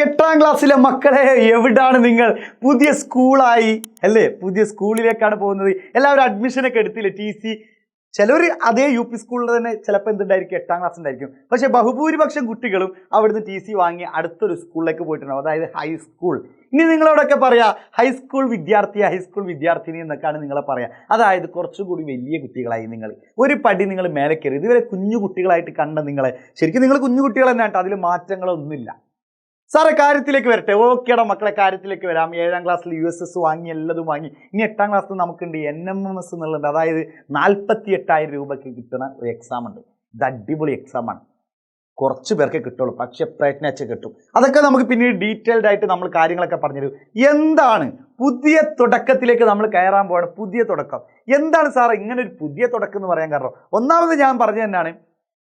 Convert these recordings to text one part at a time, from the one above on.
8ാം ക്ലാസ്സിലെ മക്കളെ എവിടാണ് നിങ്ങൾ? പുതിയ സ്കൂളായി അല്ലേ? പുതിയ സ്കൂളിലേക്കാണ് പോകുന്നത്. എല്ലാവരും അഡ്മിഷനൊക്കെ എടുത്തില്ലേ? TC ചിലർ അതേ UP സ്കൂളിൽ തന്നെ ചിലപ്പോൾ എന്തുണ്ടായിരിക്കും 8ാം ക്ലാസ് ഉണ്ടായിരിക്കും. പക്ഷേ ബഹുഭൂരിപക്ഷം കുട്ടികളും അവിടുന്ന് TC വാങ്ങി അടുത്തൊരു സ്കൂളിലേക്ക് പോയിട്ടുണ്ടാവും, അതായത് ഹൈസ്കൂൾ. ഇനി നിങ്ങളോടൊക്കെ പറയാ ഹൈസ്കൂൾ വിദ്യാർത്ഥി, ഹൈസ്കൂൾ വിദ്യാർത്ഥിനി എന്നൊക്കെയാണ് നിങ്ങളെ പറയാ. അതായത് കുറച്ചുകൂടി വലിയ കുട്ടികളായി നിങ്ങൾ, ഒരു പടി നിങ്ങൾ മേലെ കയറി. ഇതുവരെ കുഞ്ഞു കുട്ടികളായിട്ട് കണ്ട നിങ്ങളെ ശരിക്കും നിങ്ങൾ കുഞ്ഞു കുട്ടികൾ തന്നെയാണ്, അതിൽ മാറ്റങ്ങളൊന്നുമില്ല. സാറേ കാര്യത്തിലേക്ക് വരട്ടെ. ഓക്കേടാ മക്കളെ, കാര്യത്തിലേക്ക് വരാം. 7ാം ക്ലാസ്സിൽ USS വാങ്ങി, എല്ലതും വാങ്ങി. ഇനി 8ാം ക്ലാസ്സിൽ നമുക്കുണ്ട് NMMS എന്നുള്ളത്, അതായത് 48,000 രൂപയ്ക്ക് കിട്ടുന്ന ഒരു എക്സാം ഉണ്ട്. ഇത് അടിപൊളി എക്സാമാണ്. കുറച്ച് പേർക്ക് കിട്ടുള്ളൂ, പക്ഷെ പ്രയത്നിച്ച് കിട്ടും. അതൊക്കെ നമുക്ക് പിന്നീട് ഡീറ്റെയിൽഡ് ആയിട്ട് നമ്മൾ കാര്യങ്ങളൊക്കെ പറഞ്ഞുതരും. എന്താണ് പുതിയ തുടക്കത്തിലേക്ക് നമ്മൾ കയറാൻ പോവാണ്? പുതിയ തുടക്കം എന്താണ് സാറേ ഇങ്ങനെ ഒരു പുതിയ തുടക്കം എന്ന് പറയാൻ കാരണം? ഒന്നാമത് ഞാൻ പറഞ്ഞു തന്നെയാണ്,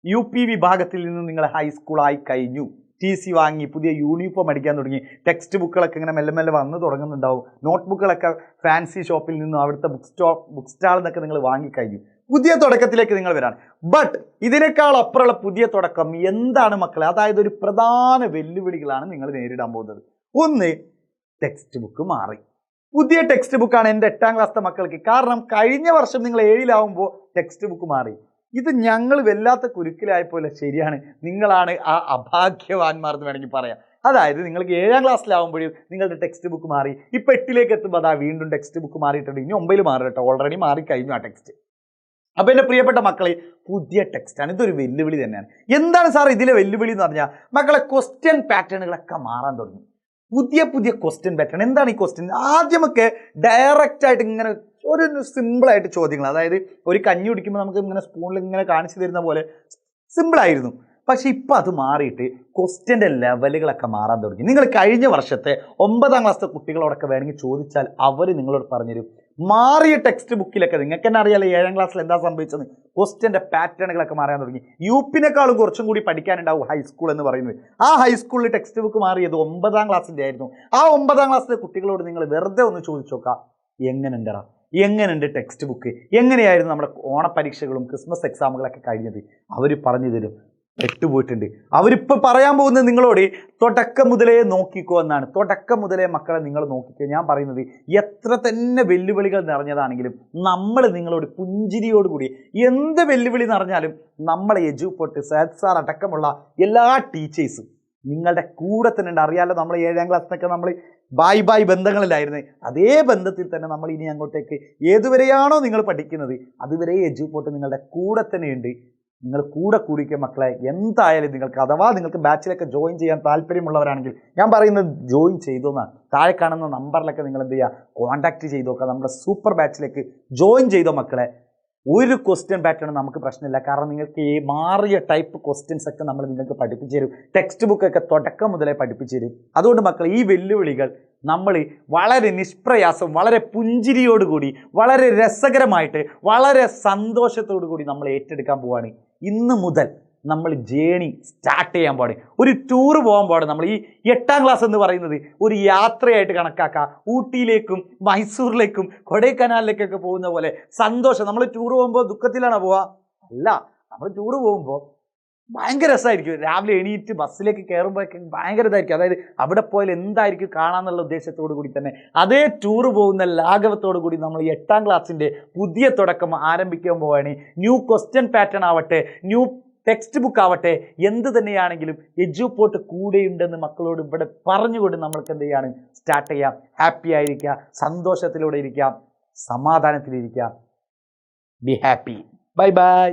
UP വിഭാഗത്തിൽ നിന്ന് നിങ്ങൾ ഹൈസ്കൂളായി കഴിഞ്ഞു, TC വാങ്ങി, പുതിയ യൂണിഫോം അടിക്കാൻ തുടങ്ങി, ടെക്സ്റ്റ് ബുക്കുകളൊക്കെ ഇങ്ങനെ മെല്ലെ മെല്ലെ വന്ന് തുടങ്ങുന്നുണ്ടാവും. നോട്ട് ബുക്കുകളൊക്കെ ഫാൻസി ഷോപ്പിൽ നിന്നും അവിടുത്തെ ബുക്ക് സ്റ്റാളിൽ നിന്നൊക്കെ നിങ്ങൾ വാങ്ങിക്കഴിഞ്ഞു. പുതിയ തുടക്കത്തിലേക്ക് നിങ്ങൾ വരാണ്. ബട്ട് ഇതിനേക്കാൾ അപ്പുറമുള്ള പുതിയ തുടക്കം എന്താണ് മക്കളെ? അതായത് ഒരു പ്രധാന വെല്ലുവിളികളാണ് നിങ്ങൾ നേരിടാൻ പോകുന്നത്. ഒന്ന്, ടെക്സ്റ്റ് ബുക്ക് മാറി. പുതിയ ടെക്സ്റ്റ് ബുക്കാണ് എൻ്റെ 8ാം ക്ലാസ്സിലെ മക്കൾക്ക്. കാരണം കഴിഞ്ഞ വർഷം നിങ്ങൾ 7ലാവുമ്പോൾ ടെക്സ്റ്റ് ബുക്ക് മാറി. ഇത് ഞങ്ങൾ വല്ലാത്ത കുരുക്കിലായപ്പോലെ. ശരിയാണ്, നിങ്ങളാണ് ആ അഭാഗ്യവാന്മാർ എന്ന് വേണമെങ്കിൽ പറയാം. അതായത് നിങ്ങൾക്ക് 7ാം ക്ലാസ്സിലാവുമ്പോഴും നിങ്ങളുടെ ടെക്സ്റ്റ് ബുക്ക് മാറി. ഇപ്പം 8ലേക്ക് എത്തുമ്പോൾ അതാ വീണ്ടും ടെക്സ്റ്റ് ബുക്ക് മാറിയിട്ടുണ്ട്. ഇനി 9 മാറി കേട്ടോ, ഓൾറെഡി മാറിക്കഴിഞ്ഞു ആ ടെക്സ്റ്റ്. അപ്പോൾ എൻ്റെ പ്രിയപ്പെട്ട മക്കളെ, പുതിയ ടെക്സ്റ്റാണ്. ഇതൊരു വെല്ലുവിളി തന്നെയാണ്. എന്താണ് സാർ ഇതിലെ വെല്ലുവിളി എന്ന് പറഞ്ഞാൽ, മക്കളെ ക്വസ്റ്റ്യൻ പാറ്റേണുകളൊക്കെ മാറാൻ തുടങ്ങി. പുതിയ പുതിയ ക്വസ്റ്റ്യൻ പാറ്റേൺ. എന്താണ് ഈ ക്വസ്റ്റ്യൻ? ആദ്യമൊക്കെ ഡയറക്റ്റായിട്ട് ഇങ്ങനെ ഒരു സിമ്പിളായിട്ട് ചോദ്യങ്ങൾ, അതായത് ഒരു കഞ്ഞി കുടിക്കുമ്പോൾ നമുക്ക് ഇങ്ങനെ സ്പൂണിൽ ഇങ്ങനെ കാണിച്ചു തരുന്ന പോലെ സിമ്പിളായിരുന്നു. പക്ഷെ ഇപ്പം അത് മാറിയിട്ട് ക്വസ്റ്റ്യൻ്റെ ലെവലുകളൊക്കെ മാറാൻ തുടങ്ങി. നിങ്ങൾ കഴിഞ്ഞ വർഷത്തെ 9ാം ക്ലാസ്സിലെ കുട്ടികളോടൊക്കെ വേണമെങ്കിൽ ചോദിച്ചാൽ അവർ നിങ്ങളോട് പറഞ്ഞുതരും. മാറിയ ടെക്സ്റ്റ് ബുക്കിലൊക്കെ നിങ്ങൾക്ക് തന്നെ അറിയാലോ 7ാം ക്ലാസ്സിൽ എന്താ സംഭവിച്ചത്. ക്വസ്റ്റ്യൻ്റെ പാറ്റേണുകളൊക്കെ മാറാൻ തുടങ്ങി. UPനേക്കാളും കുറച്ചും കൂടി പഠിക്കാനുണ്ടാവും ഹൈസ്കൂൾ എന്ന് പറയുന്നത്. ആ ഹൈസ്കൂളിൽ ടെക്സ്റ്റ് ബുക്ക് മാറിയത് 9ാം ക്ലാസ്സിൻ്റെ ആയിരുന്നു. ആ 9ാം ക്ലാസ്സിലെ കുട്ടികളോട് നിങ്ങൾ വെറുതെ ഒന്ന് ചോദിച്ചു നോക്കാം, എങ്ങനെയുണ്ട് ടെക്സ്റ്റ് ബുക്ക്, എങ്ങനെയായിരുന്നു നമ്മുടെ ഓണപരീക്ഷകളും ക്രിസ്മസ് എക്സാമുകളൊക്കെ കഴിഞ്ഞത്? അവർ പറഞ്ഞു തരും. പെട്ടുപോയിട്ടുണ്ട്. അവരിപ്പോൾ പറയാൻ പോകുന്നത് നിങ്ങളോട് തുടക്കം മുതലേ നോക്കിക്കോ എന്നാണ്. തുടക്കം മുതലേ മക്കളെ നിങ്ങൾ നോക്കിക്കോ. ഞാൻ പറയുന്നത് എത്ര തന്നെ വെല്ലുവിളികൾ നിറഞ്ഞതാണെങ്കിലും നമ്മൾ നിങ്ങളോട് പുഞ്ചിരിയോടുകൂടി, എന്ത് വെല്ലുവിളി നിറഞ്ഞാലും നമ്മൾ എജുപോർട്ട് സയദ് സാർ അടക്കമുള്ള എല്ലാ ടീച്ചേഴ്സും നിങ്ങളുടെ കൂടെ തന്നെ ഉണ്ട്. അറിയാലോ, നമ്മൾ 7ാം ക്ലാസ്സിനൊക്കെ നമ്മൾ ബായ് ബന്ധങ്ങളിലായിരുന്നു. അതേ ബന്ധത്തിൽ തന്നെ നമ്മൾ ഇനി അങ്ങോട്ടേക്ക് ഏതുവരെയാണോ നിങ്ങൾ പഠിക്കുന്നത് അതുവരെ എജുപോർട്ട് നിങ്ങളുടെ കൂടെ തന്നെയുണ്ട്. നിങ്ങൾ കൂടെ കൂടിക്കുക മക്കളെ. എന്തായാലും നിങ്ങൾക്ക് അഥവാ നിങ്ങൾക്ക് ബാച്ചിലൊക്കെ ജോയിൻ ചെയ്യാൻ താല്പര്യമുള്ളവരാണെങ്കിൽ ഞാൻ പറയുന്നത് ജോയിൻ ചെയ്തോന്നാണ്. താഴെ കാണുന്ന നമ്പറിലൊക്കെ നിങ്ങൾ എന്ത് ചെയ്യുക, കോൺടാക്റ്റ് ചെയ്ത് നോക്കുക. നമ്മുടെ സൂപ്പർ ബാച്ചിലേക്ക് ജോയിൻ ചെയ്തോ മക്കളെ. ഒരു ക്വസ്റ്റ്യൻ പാറ്റേൺ നമുക്ക് പ്രശ്നമില്ല. കാരണം നിങ്ങൾക്ക് ഈ മാറിയ ടൈപ്പ് ക്വസ്റ്റ്യൻസ് ഒക്കെ നമ്മൾ നിങ്ങൾക്ക് പഠിപ്പിച്ചു തരും. ടെക്സ്റ്റ് ബുക്കൊക്കെ തുടക്കം മുതലേ പഠിപ്പിച്ചു തരും. അതുകൊണ്ട് മക്കൾ, ഈ വെല്ലുവിളികൾ നമ്മൾ വളരെ നിഷ്പ്രയാസം, വളരെ പുഞ്ചിരിയോടുകൂടി, വളരെ രസകരമായിട്ട്, വളരെ സന്തോഷത്തോടു കൂടി നമ്മൾ ഏറ്റെടുക്കാൻ പോവുകയാണ്. ഇന്ന് മുതൽ നമ്മൾ ജേണി സ്റ്റാർട്ട് ചെയ്യാൻ പാടും. ഒരു ടൂർ പോകാൻ പാടും. നമ്മൾ ഈ 8ാം ക്ലാസ് എന്ന് പറയുന്നത് ഒരു യാത്രയായിട്ട് കണക്കാക്കാം. ഊട്ടിയിലേക്കും മൈസൂരിലേക്കും കൊടൈക്കനാലിലേക്കൊക്കെ പോകുന്ന പോലെ സന്തോഷം. നമ്മൾ ടൂർ പോകുമ്പോൾ ദുഃഖത്തിലാണോ പോവുക? അല്ല, നമ്മൾ ടൂർ പോകുമ്പോൾ ഭയങ്കര രസമായിരിക്കും. രാവിലെ എണീറ്റ് ബസ്സിലേക്ക് കയറുമ്പോഴൊക്കെ ഭയങ്കര ഇതായിരിക്കും. അതായത് അവിടെ പോയാൽ എന്തായിരിക്കും കാണാമെന്നുള്ള ഉദ്ദേശത്തോടു കൂടി തന്നെ അതേ ടൂർ പോകുന്ന ലാഘവത്തോടു കൂടി നമ്മൾ 8ാം ക്ലാസ്സിൻ്റെ പുതിയ തുടക്കം ആരംഭിക്കാൻ പോവുകയാണ്. ന്യൂ ക്വസ്റ്റ്യൻ പാറ്റേൺ ആവട്ടെ, ന്യൂ ടെക്സ്റ്റ് ബുക്ക് ആവട്ടെ, എന്ത് തന്നെയാണെങ്കിലും എജുപോർട്ട് കൂടെയുണ്ടെന്ന് മക്കളോട് ഇവിടെ പറഞ്ഞുകൊണ്ട് നമ്മൾക്ക് എന്ത് ചെയ്യാണ്, സ്റ്റാർട്ട് ചെയ്യാം. ഹാപ്പി ആയിരിക്കുക, സന്തോഷത്തിലൂടെ ഇരിക്കാം, സമാധാനത്തിലിരിക്കുക. Be happy. Bye by.